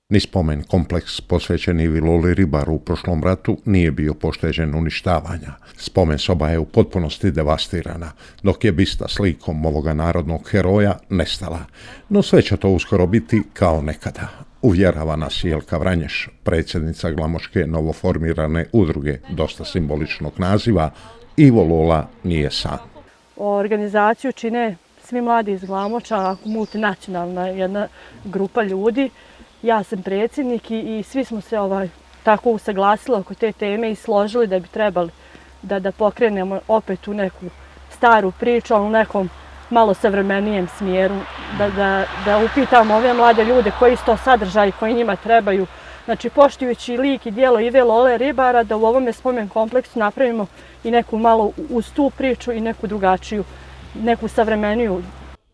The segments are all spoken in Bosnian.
Ni spomen kompleks posvećeni Viloli Ribaru u prošlom ratu nije bio pošteđen uništavanja. Spomen soba je u potpunosti devastirana, dok je bista s likom ovoga narodnog heroja nestala. No sve će to uskoro biti kao nekada. Uvjerava nas Jelka Vranješ, predsjednica glamočke novoformirane udruge, dosta simboličnog naziva, Ivo Lola nije sam. Organizaciju čine svi mladi iz Glamoča, multinacionalna jedna grupa ljudi. Ja sam predsjednik i svi smo se tako usaglasili oko te teme i složili da bi trebali da pokrenemo opet u neku staru priču, ali u nekom malo savremenijem smjeru, da upitamo ove mlade ljude koji su to sadržaji koji njima trebaju. Znači, poštujući lik i djelo Ive Lole Ribara, da u ovome spomen kompleksu napravimo i neku malo uz tu priču i neku drugačiju, neku savremeniju.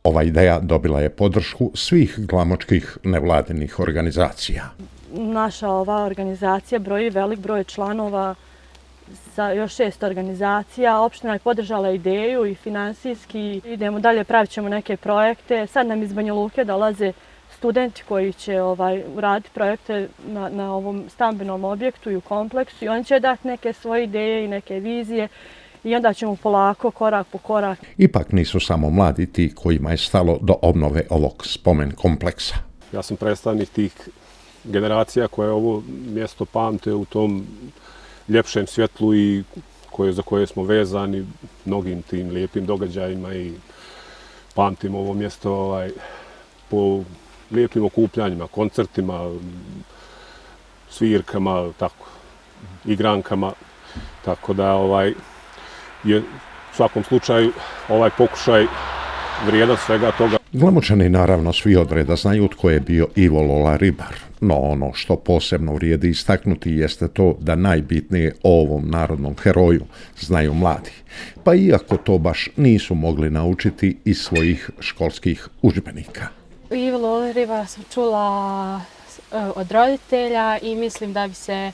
Ova ideja dobila je podršku svih glamočkih nevladinih organizacija. Naša ova organizacija broji velik broj članova sa još 6 organizacija. Opština je podržala ideju i finansijski. Idemo dalje, pravit ćemo neke projekte. Sad nam iz Banja Luke dolaze studenti koji će raditi projekte na ovom stambenom objektu i u kompleksu i oni će dati neke svoje ideje i neke vizije. I onda ćemo polako, korak po korak. Ipak nisu samo mladi ti kojima je stalo do obnove ovog spomen kompleksa. Ja sam predstavnik tih generacija koje ovo mjesto pamte u tom ljepšem svjetlu i za koje smo vezani mnogim tim lijepim događajima i pamtimo ovo mjesto po lijepim okupljanjima, koncertima, svirkama, igrankama. Tako da je u svakom slučaju ovaj pokušaj vrijedan svega toga. Glamočani naravno svi od reda znaju tko je bio Ivo Lola Ribar, no ono što posebno vrijedi istaknuti jeste to da najbitnije o ovom narodnom heroju znaju mladi, pa iako to baš nisu mogli naučiti iz svojih školskih udžbenika. Ivo Lola Ribar sam čula od roditelja i mislim da bi se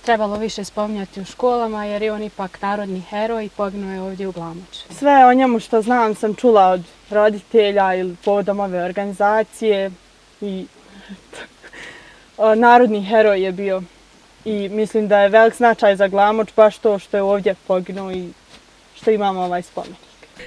trebalo više spominjati u školama jer je on ipak narodni heroj i poginuo je ovdje u Glamoču. Sve o njemu što znam sam čula od roditelja ili povodom ove organizacije i narodni heroj je bio i mislim da je velik značaj za Glamoč baš to što je ovdje poginuo i što imamo ovaj spomenik.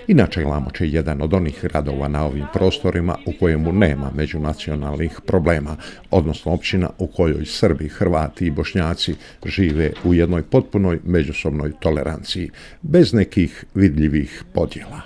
Inače, Glamoč je jedan od onih gradova na ovim prostorima u kojemu nema međunacionalnih problema, odnosno općina u kojoj Srbi, Hrvati i Bošnjaci žive u jednoj potpunoj međusobnoj toleranciji, bez nekih vidljivih podjela.